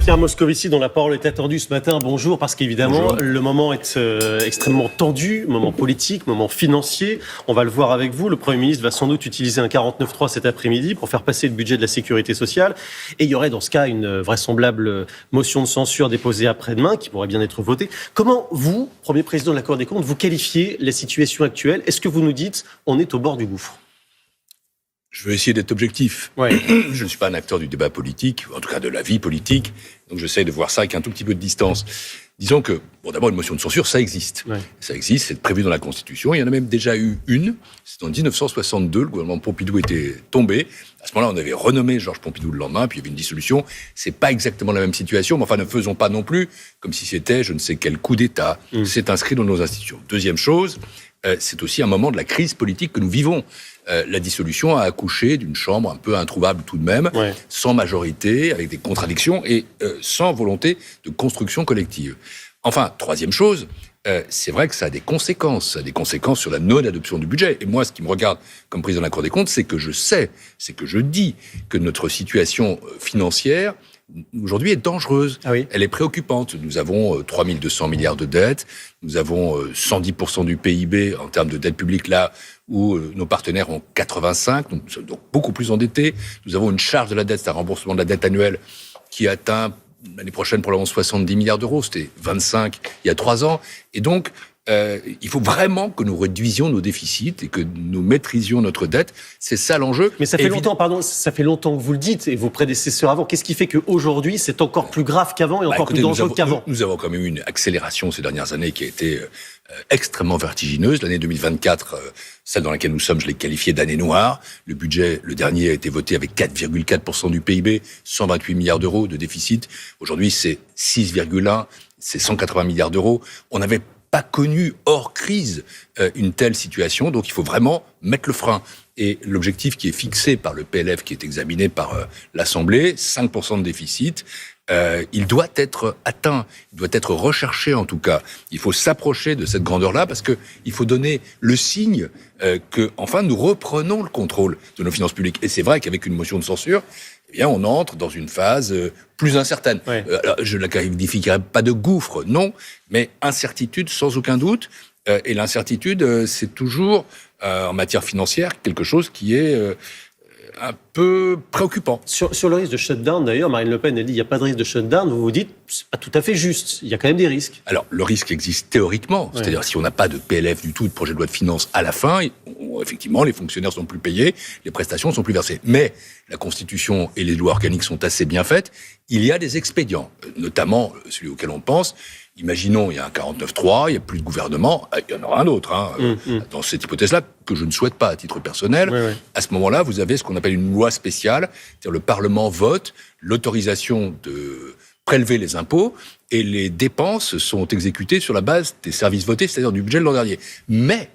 Pierre Moscovici, dont la parole est attendue ce matin, bonjour, parce qu'évidemment, le moment est extrêmement tendu, moment politique, moment financier. On va le voir avec vous. Le Premier ministre va sans doute utiliser un 49.3 cet après-midi pour faire passer le budget de la sécurité sociale. Et il y aurait dans ce cas une vraisemblable motion de censure déposée après-demain, qui pourrait bien être votée. Comment vous, Premier président de la Cour des comptes, vous qualifiez la situation actuelle ? Est-ce que vous nous dites on est au bord du gouffre ? Je veux essayer d'être objectif. Ouais. Je ne suis pas un acteur du débat politique, en tout cas de la vie politique, donc j'essaie de voir ça avec un tout petit peu de distance. Disons que, d'abord, une motion de censure, ça existe. Ouais. Ça existe, c'est prévu dans la Constitution. Il y en a même déjà eu une. C'est en 1962, le gouvernement Pompidou était tombé. À ce moment-là, on avait renommé Georges Pompidou le lendemain, puis il y avait une dissolution. C'est pas exactement la même situation, mais enfin, ne faisons pas non plus comme si c'était je ne sais quel coup d'État. C'est inscrit dans nos institutions. Deuxième chose, c'est aussi un moment de la crise politique que nous vivons. La dissolution a accouché d'une chambre un peu introuvable tout de même, sans majorité, avec des contradictions et sans volonté de construction collective. Enfin, troisième chose, c'est vrai que ça a des conséquences. Ça a des conséquences sur la non-adoption du budget. Et moi, ce qui me regarde comme président de la Cour des comptes, c'est que je sais, c'est que je dis que notre situation financière aujourd'hui est dangereuse. Ah oui. Elle est préoccupante. Nous avons 3 200 milliards de dettes. Nous avons 110% du PIB en termes de dette publique là où nos partenaires ont 85, donc nous sommes donc beaucoup plus endettés. Nous avons une charge de la dette, c'est un remboursement de la dette annuelle qui atteint l'année prochaine probablement 70 milliards d'euros. C'était 25 il y a 3 ans. Et donc, il faut vraiment que nous réduisions nos déficits et que nous maîtrisions notre dette. C'est ça l'enjeu. Mais ça fait ça fait longtemps que vous le dites et vos prédécesseurs avant. Qu'est-ce qui fait qu'aujourd'hui, c'est encore plus grave qu'avant et encore plus dangereux qu'avant ? Nous avons quand même eu une accélération ces dernières années qui a été extrêmement vertigineuse. L'année 2024, celle dans laquelle nous sommes, je l'ai qualifiée d'année noire. Le budget, le dernier, a été voté avec 4,4% du PIB, 128 milliards d'euros de déficit. Aujourd'hui, c'est 6,1, c'est 180 milliards d'euros. On n'avait pas connu, hors crise, une telle situation. Donc, il faut vraiment mettre le frein. Et l'objectif qui est fixé par le PLF, qui est examiné par l'Assemblée, 5% de déficit, il doit être atteint, il doit être recherché en tout cas. Il faut s'approcher de cette grandeur-là parce que il faut donner le signe que, enfin, nous reprenons le contrôle de nos finances publiques. Et c'est vrai qu'avec une motion de censure, eh bien, on entre dans une phase plus incertaine. Ouais. Alors, je ne la qualifierai pas de gouffre, non, mais incertitude sans aucun doute. Et l'incertitude, c'est toujours, en matière financière, quelque chose qui est un peu préoccupant. Sur le risque de shutdown, d'ailleurs, Marine Le Pen, elle dit qu'il n'y a pas de risque de shutdown. Vous vous dites, c'est pas tout à fait juste. Il y a quand même des risques. Alors, le risque existe théoriquement. Ouais. C'est-à-dire, si on n'a pas de PLF du tout, de projet de loi de finances à la fin, effectivement, les fonctionnaires sont plus payés, les prestations sont plus versées. Mais la Constitution et les lois organiques sont assez bien faites. Il y a des expédients, notamment celui auquel on pense. Imaginons, il y a un 49.3, il n'y a plus de gouvernement, il y en aura un autre, dans cette hypothèse-là, que je ne souhaite pas à titre personnel. Oui. À ce moment-là, vous avez ce qu'on appelle une loi spéciale, c'est-à-dire le Parlement vote l'autorisation de prélever les impôts et les dépenses sont exécutées sur la base des services votés, c'est-à-dire du budget de l'an dernier. Mais,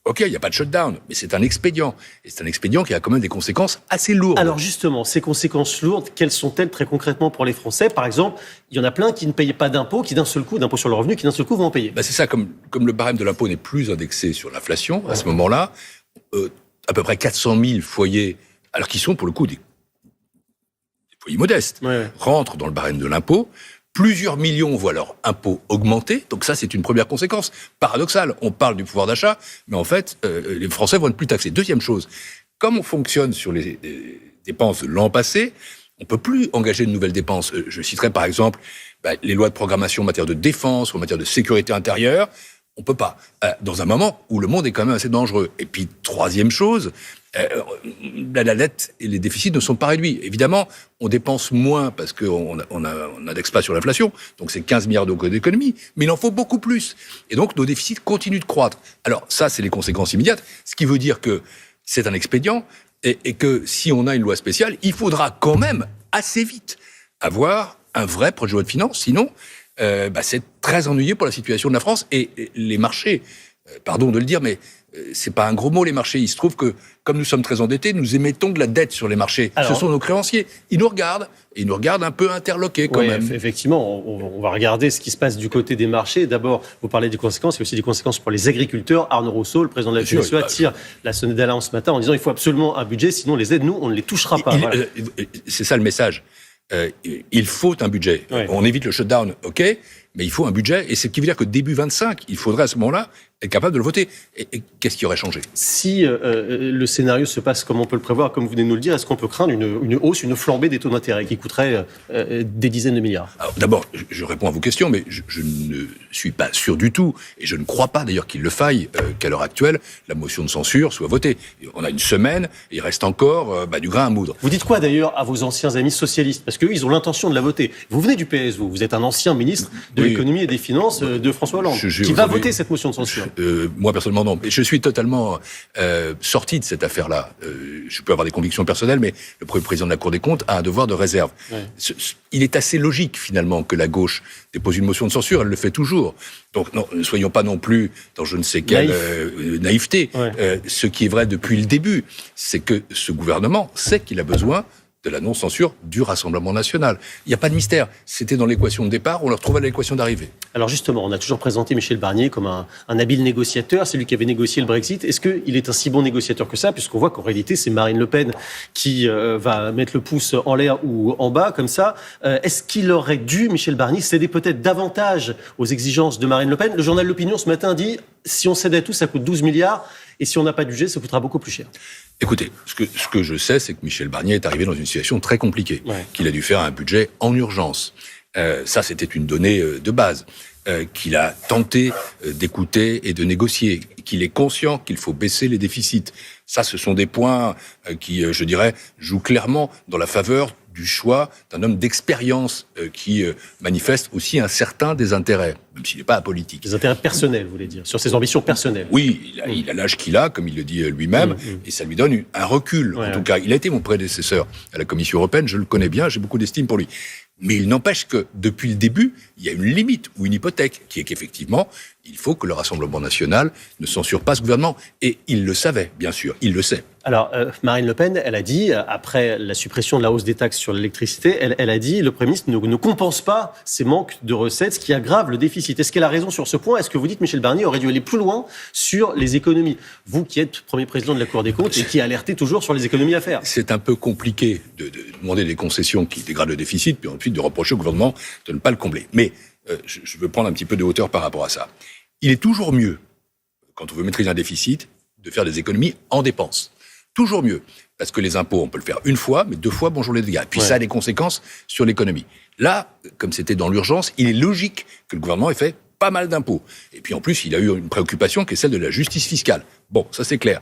ok, il n'y a pas de shutdown, mais c'est un expédient. Et c'est un expédient qui a quand même des conséquences assez lourdes. Alors justement, ces conséquences lourdes, quelles sont-elles très concrètement pour les Français ? Par exemple, il y en a plein qui ne payaient pas d'impôts, qui d'un seul coup, d'impôts sur le revenu, qui d'un seul coup vont en payer. C'est ça, comme le barème de l'impôt n'est plus indexé sur l'inflation, à ce moment-là, à peu près 400 000 foyers, alors qui sont pour le coup des foyers modestes, rentrent dans le barème de l'impôt. Plusieurs millions voient leur impôt augmenter. Donc ça, c'est une première conséquence. Paradoxale. On parle du pouvoir d'achat, mais en fait, les Français vont être plus taxés. Deuxième chose, comme on fonctionne sur les dépenses de l'an passé, on peut plus engager de nouvelles dépenses. Je citerai par exemple les lois de programmation en matière de défense ou en matière de sécurité intérieure. On peut pas. Dans un moment où le monde est quand même assez dangereux. Et puis, troisième chose, la dette et les déficits ne sont pas réduits. Évidemment, on dépense moins parce qu'on n'indexe pas sur l'inflation. Donc, c'est 15 milliards d'euros d'économie. Mais il en faut beaucoup plus. Et donc, nos déficits continuent de croître. Alors, ça, c'est les conséquences immédiates. Ce qui veut dire que c'est un expédient et que si on a une loi spéciale, il faudra quand même assez vite avoir un vrai projet de loi de finances. Sinon, c'est très ennuyeux pour la situation de la France et les marchés. Pardon de le dire, mais c'est pas un gros mot, les marchés. Il se trouve que, comme nous sommes très endettés, nous émettons de la dette sur les marchés. Alors, ce sont nos créanciers. Ils nous regardent. Et ils nous regardent un peu interloqués, quand même. Effectivement, on va regarder ce qui se passe du côté des marchés. D'abord, vous parlez des conséquences. Il y a aussi des conséquences pour les agriculteurs. Arnaud Rousseau, le président de la FNSEA, tire la sonnette d'alarme ce matin en disant il faut absolument un budget, sinon les aides, nous, on ne les touchera pas. C'est ça le message. il faut un budget. Ouais. On évite le shutdown, ok, mais il faut un budget, et c'est ce qui veut dire que début 25, il faudrait à ce moment-là être capable de le voter. Et qu'est-ce qui aurait changé ? Si le scénario se passe comme on peut le prévoir, comme vous venez de nous le dire, est-ce qu'on peut craindre une hausse, une flambée des taux d'intérêt qui coûterait des dizaines de milliards ? Alors, d'abord, je réponds à vos questions, mais je ne suis pas sûr du tout, et je ne crois pas d'ailleurs qu'il le faille, qu'à l'heure actuelle, la motion de censure soit votée. On a une semaine, et il reste encore du grain à moudre. Vous dites quoi d'ailleurs à vos anciens amis socialistes ? Parce qu'eux, ils ont l'intention de la voter. Vous venez du PS, vous êtes un ancien ministre de l'économie et des finances de François Hollande, qui va voter cette motion de censure. Moi, personnellement, non. Je suis totalement sorti de cette affaire-là. Je peux avoir des convictions personnelles, mais le premier président de la Cour des comptes a un devoir de réserve. Ouais. Il est assez logique, finalement, que la gauche dépose une motion de censure. Elle le fait toujours. Donc, non, ne soyons pas non plus dans je ne sais quelle naïveté. Ouais. Ce qui est vrai depuis le début, c'est que ce gouvernement sait qu'il a besoin de la non-censure du Rassemblement national. Il n'y a pas de mystère. C'était dans l'équation de départ, on le retrouve à l'équation d'arrivée. Alors justement, on a toujours présenté Michel Barnier comme un habile négociateur, c'est lui qui avait négocié le Brexit. Est-ce qu'il est un si bon négociateur que ça ? Puisqu'on voit qu'en réalité, c'est Marine Le Pen qui va mettre le pouce en l'air ou en bas, comme ça. Est-ce qu'il aurait dû, Michel Barnier, céder peut-être davantage aux exigences de Marine Le Pen ? Le journal L'Opinion, ce matin, dit « Si on cède à tout, ça coûte 12 milliards. Et si on n'a pas de budget, ça coûtera beaucoup plus cher. » Écoutez, ce que je sais, c'est que Michel Barnier est arrivé dans une situation très compliquée, qu'il a dû faire un budget en urgence. Ça, c'était une donnée de base. Qu'il a tenté d'écouter et de négocier, qu'il est conscient qu'il faut baisser les déficits. Ça, ce sont des points qui, je dirais, jouent clairement dans la faveur du choix d'un homme d'expérience qui manifeste aussi un certain désintérêt, même s'il n'est pas apolitique. Des intérêts personnels, vous voulez dire, sur ses ambitions personnelles. Oui, il a l'âge qu'il a, comme il le dit lui-même, et ça lui donne un recul. En tout cas, il a été mon prédécesseur à la Commission européenne, je le connais bien, j'ai beaucoup d'estime pour lui. Mais il n'empêche que, depuis le début, il y a une limite ou une hypothèque, qui est qu'effectivement, il faut que le Rassemblement national ne censure pas ce gouvernement. Et il le savait, bien sûr, il le sait. Alors, Marine Le Pen, elle a dit, après la suppression de la hausse des taxes sur l'électricité, elle a dit, le Premier ministre ne compense pas ces manques de recettes, ce qui aggrave le déficit. Est-ce qu'elle a raison sur ce point ? Est-ce que vous dites que Michel Barnier aurait dû aller plus loin sur les économies ? Vous qui êtes Premier président de la Cour des comptes et qui alertez toujours sur les économies à faire. C'est un peu compliqué de demander des concessions qui dégradent le déficit, puis ensuite de reprocher au gouvernement de ne pas le combler. Mais je veux prendre un petit peu de hauteur par rapport à ça. Il est toujours mieux, quand on veut maîtriser un déficit, de faire des économies en dépenses. Toujours mieux. Parce que les impôts, on peut le faire une fois, mais 2 fois, bonjour les dégâts. Puis ça a des conséquences sur l'économie. Là, comme c'était dans l'urgence, il est logique que le gouvernement ait fait pas mal d'impôts. Et puis en plus, il a eu une préoccupation qui est celle de la justice fiscale. Bon, ça c'est clair.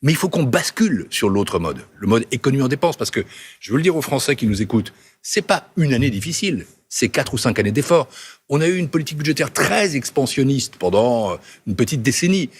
Mais il faut qu'on bascule sur l'autre mode, le mode économie en dépenses, parce que, je veux le dire aux Français qui nous écoutent, c'est pas une année difficile, c'est 4 ou 5 années d'efforts. On a eu une politique budgétaire très expansionniste pendant une petite décennie,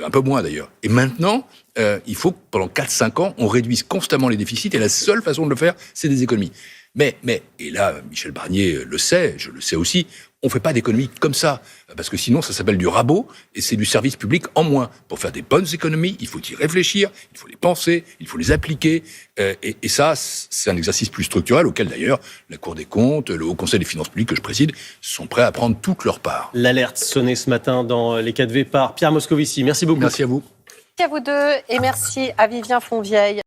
un peu moins d'ailleurs. Et maintenant, il faut que pendant 4-5 ans, on réduise constamment les déficits, et la seule façon de le faire, c'est des économies. Mais, et là, Michel Barnier le sait, je le sais aussi, on ne fait pas d'économies comme ça, parce que sinon ça s'appelle du rabot, et c'est du service public en moins. Pour faire des bonnes économies, il faut y réfléchir, il faut les penser, il faut les appliquer, et ça, c'est un exercice plus structurel, auquel d'ailleurs la Cour des comptes, le Haut Conseil des finances publiques que je préside, sont prêts à prendre toute leur part. L'alerte sonnée ce matin dans les 4V par Pierre Moscovici. Merci beaucoup. Merci à vous. Merci à vous deux, et merci à Vivien Fonvieille.